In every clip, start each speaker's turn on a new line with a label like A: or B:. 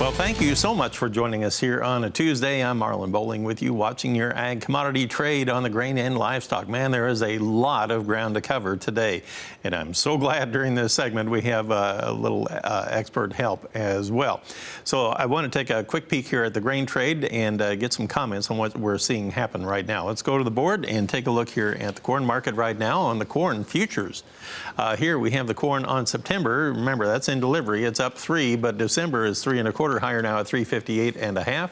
A: Well, thank you so much for joining us here on a Tuesday. I'm Marlon Bowling with you, watching your ag commodity trade on the grain and livestock. Man, there is a lot of ground to cover today, and I'm so glad during this segment we have a little expert help as well. So I want to take a quick peek here at the grain trade and get some comments on what we're seeing happen right now. Let's go to the board and take a look here at the corn market right now on the corn futures. Here we have the corn on September. Remember, that's in delivery. It's up 3, but December is 3 1/4 higher now at 358.5.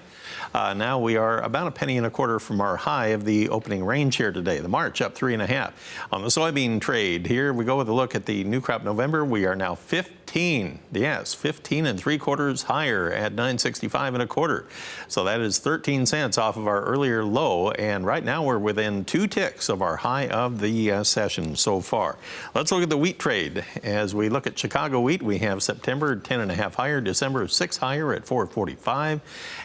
A: Now we are about 1 1/4 from our high of the opening range here today. The March up 3 1/2. On the soybean trade, here we go with a look at the new crop November. We are now 15 3/4 higher at 965 1/4. So that is 13 cents off of our earlier low, and right now we're within 2 ticks of our high of the session so far. Let's look at the wheat trade. As we look at Chicago wheat, we have September 10 1/2 higher, December 6 higher at 445.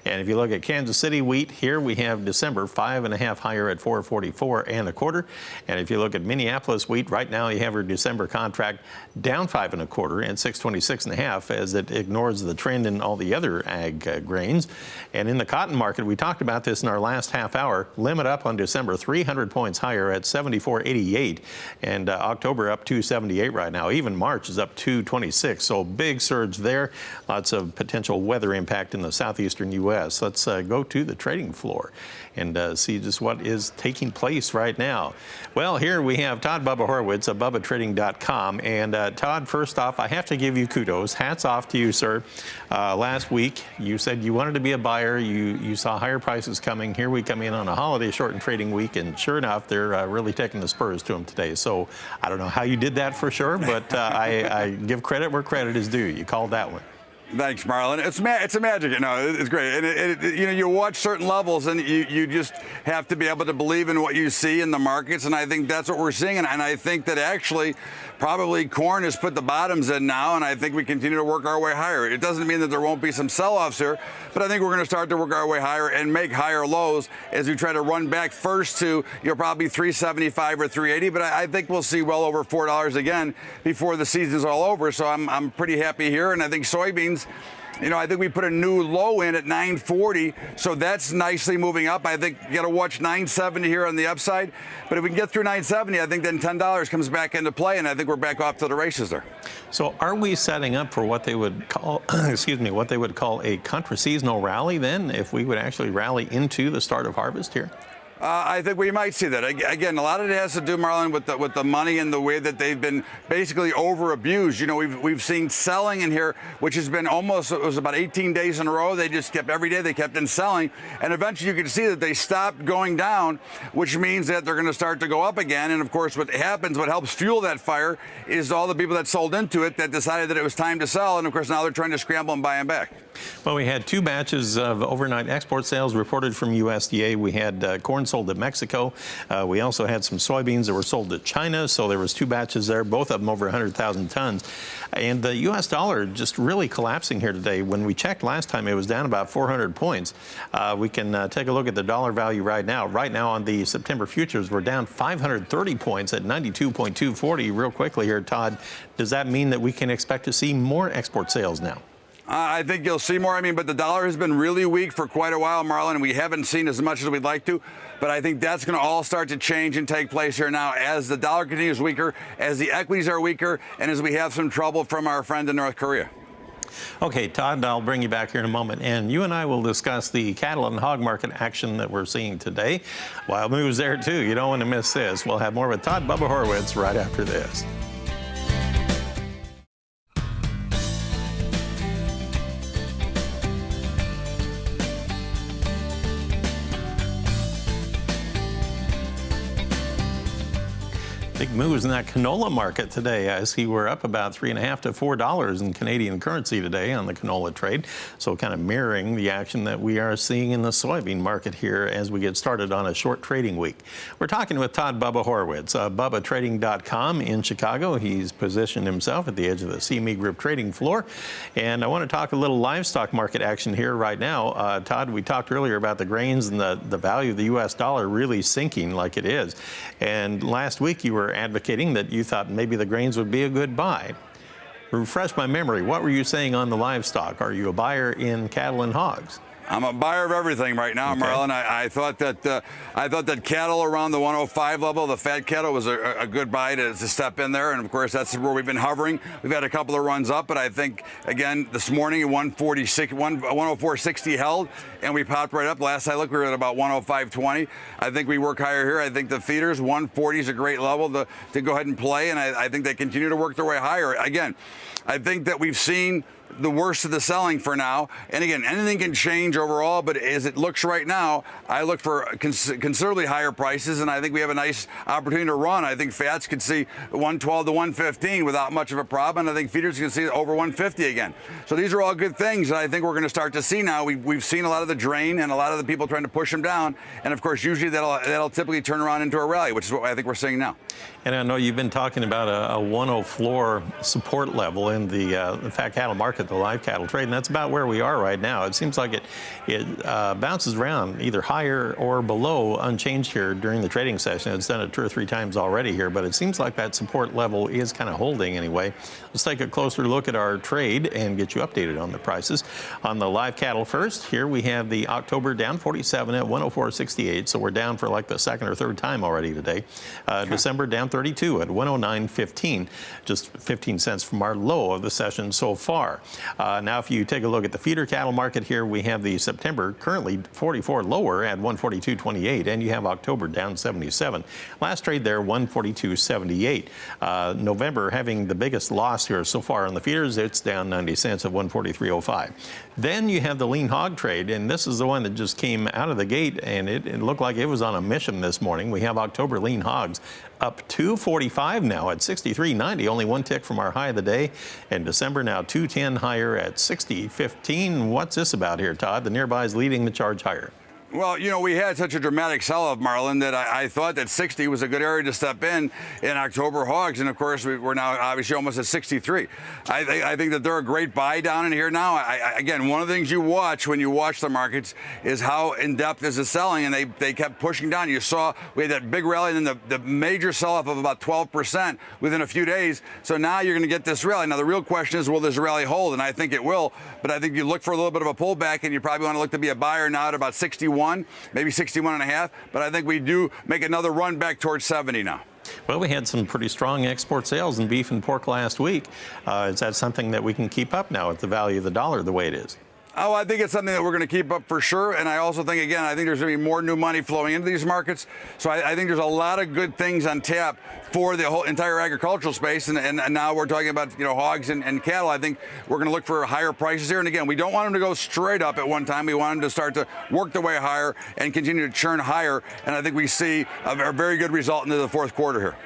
A: And if you look at Kansas City wheat, here we have December 5 1/2 higher at 444 1/4. And if you look at Minneapolis wheat, right now you have your December contract down 5 1/4 and 626 1/2 as it ignores the trend in all the other ag grains. And in the cotton market, we talked about this in our last half hour, limit up on December 300 points higher at 74.88, and October up 278 right now. Even March is up 226, so big surge there. Lots of potential weather impact in the southeastern U.S. Let's go to the trading floor and see just what is taking place right now. Well, here we have Todd Bubba Horwitz of BubbaTrading.com. And Todd, first off, I have to give you kudos. Hats off to you, sir. Last week, you said you wanted to be a buyer. You saw higher prices coming. Here we come in on a holiday shortened trading week, and sure enough, they're really taking the spurs to them today. So I don't know how you did that for sure, but I give credit where credit is due. You called that one.
B: Thanks, Marlon. It's a magic. It's great. And you watch certain levels, and you just have to be able to believe in what you see in the markets. And I think that's what we're seeing. And I think that actually probably corn has put the bottoms in now, and I think we continue to work our way higher. It doesn't mean that there won't be some sell-offs here, but I think we're going to start to work our way higher and make higher lows as we try to run back first to probably 375 or 380. But I think we'll see well over $4 again before the season's all over. So I'm pretty happy here, and I think soybeans. I think we put a new low in at 940, so that's nicely moving up. I think you got to watch 970 here on the upside, but if we can get through 970, I think then $10 comes back into play, and I think we're back off to the races there.
A: So are we setting up for what they would call, what they would call a contra-seasonal rally then, if we would actually rally into the start of harvest here?
B: I think we might see that. Again, a lot of it has to do, Marlon, with the money and the way that they've been basically over-abused. We've seen selling in here, which has been almost, it was about 18 days in a row. They just kept, every day they kept in selling. And eventually you can see that they stopped going down, which means that they're going to start to go up again. And of course, what helps fuel that fire is all the people that sold into it that decided that it was time to sell. And of course, now they're trying to scramble and buy them back.
A: Well, we had 2 batches of overnight export sales reported from USDA. We had corn sold to Mexico. We also had some soybeans that were sold to China. So there was 2 batches there, both of them over 100,000 tons. And the U.S. dollar just really collapsing here today. When we checked last time, it was down about 400 points. We can take a look at the dollar value right now. Right now on the September futures, we're down 530 points at 92.240. Real quickly here, Todd, does that mean that we can expect to see more export sales now?
B: I think you'll see more. But the dollar has been really weak for quite a while, Marlon, and we haven't seen as much as we'd like to. But I think that's going to all start to change and take place here now as the dollar continues weaker, as the equities are weaker, and as we have some trouble from our friend in North Korea.
A: Okay, Todd, I'll bring you back here in a moment, and you and I will discuss the cattle and hog market action that we're seeing today. Wild news there, too. You don't want to miss this. We'll have more with Todd Bubba Horwitz right after this. Big moves in that canola market today. I see we're up about $3.50 to $4 in Canadian currency today on the canola trade. So kind of mirroring the action that we are seeing in the soybean market here as we get started on a short trading week. We're talking with Todd Bubba Horwitz, BubbaTrading.com in Chicago. He's positioned himself at the edge of the CME Group trading floor. And I want to talk a little livestock market action here right now. Todd, we talked earlier about the grains and the value of the U.S. dollar really sinking like it is. And last week you were advocating that you thought maybe the grains would be a good buy. refresh my memory. What were you saying on the livestock? Are you a buyer in cattle and hogs?
B: I'm a buyer of everything right now,
A: Okay.
B: Marlon. I thought that cattle around the 105 level, the fat cattle, was a good buy to step in there. And of course, that's where we've been hovering. We've had a couple of runs up, but I think again this morning 104.60 held, and we popped right up. Last I looked, we were at about 105.20. I think we work higher here. I think the feeders 140 is a great level to go ahead and play, and I think they continue to work their way higher. Again, I think that we've seen the worst of the selling for now. And again, anything can change overall, but as it looks right now, I look for considerably higher prices, and I think we have a nice opportunity to run. I think fats could see 112 to 115 without much of a problem, and I think feeders can see over 150 again. So these are all good things that I think we're going to start to see now. We've seen a lot of the drain and a lot of the people trying to push them down, and of course, usually that'll typically turn around into a rally, which is what I think we're seeing now.
A: And I know you've been talking about a 104 floor support level in the fat cattle market, the live cattle trade, and that's about where we are right now. It seems like it bounces around either higher or below unchanged here during the trading session. It's done it 2 or 3 times already here, but it seems like that support level is kind of holding anyway. Let's take a closer look at our trade and get you updated on the prices. On the live cattle first, here we have the October down 47 at 104.68, so we're down for like the second or third time already today. December down 32 at 109.15, just 15 cents from our low of the session so far. Now, if you take a look at the feeder cattle market here, we have the September currently 44 lower at 142.28, and you have October down 77. Last trade there, 142.78. November having the biggest loss here so far on the feeders. It's down 90 cents at 143.05. Then you have the lean hog trade, and this is the one that just came out of the gate, and it looked like it was on a mission this morning. We have October lean hogs up 245 now at 63.90, only one tick from our high of the day. And December now 210 higher at 60.15. What's this about here, Todd? The nearby is leading the charge higher.
B: Well, you know, we had such a dramatic sell-off, Marlon, that I thought that 60 was a good area to step in October hogs, and of course we're now obviously almost at 63. I think that they're a great buy down in here now. Again, one of the things you watch when you watch the markets is how in-depth is the selling, and they kept pushing down. You saw we had that big rally and then the major sell-off of about 12% within a few days. So now you're going to get this rally. Now the real question is, will this rally hold? And I think it will, but I think you look for a little bit of a pullback, and you probably want to look to be a buyer now at about 61. Maybe 61.5, but I think we do make another run back towards 70 now.
A: Well, we had some pretty strong export sales in beef and pork last week. Is that something that we can keep up now at the value of the dollar the way it is?
B: Oh, I think it's something that we're going to keep up for sure. And I also think, again, I think there's going to be more new money flowing into these markets. So I think there's a lot of good things on tap for the whole entire agricultural space. And now we're talking about, you know, hogs and cattle. I think we're going to look for higher prices here. And again, we don't want them to go straight up at one time. We want them to start to work their way higher and continue to churn higher. And I think we see a very good result into the fourth quarter here.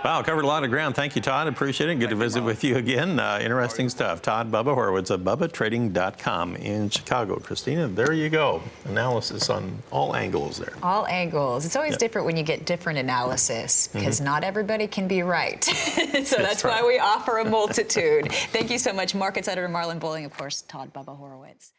A: Wow, covered a lot of ground. Thank you, Todd. Appreciate it. Good to visit with you again. Interesting stuff. Todd Bubba Horwitz of BubbaTrading.com in Chicago. Christina, there you go. Analysis on all angles there.
C: All angles. It's always different when you get different analysis, because not everybody can be right. So that's why we offer a multitude. Thank you so much, Markets Editor Marlon Bowling, of course, Todd Bubba Horwitz.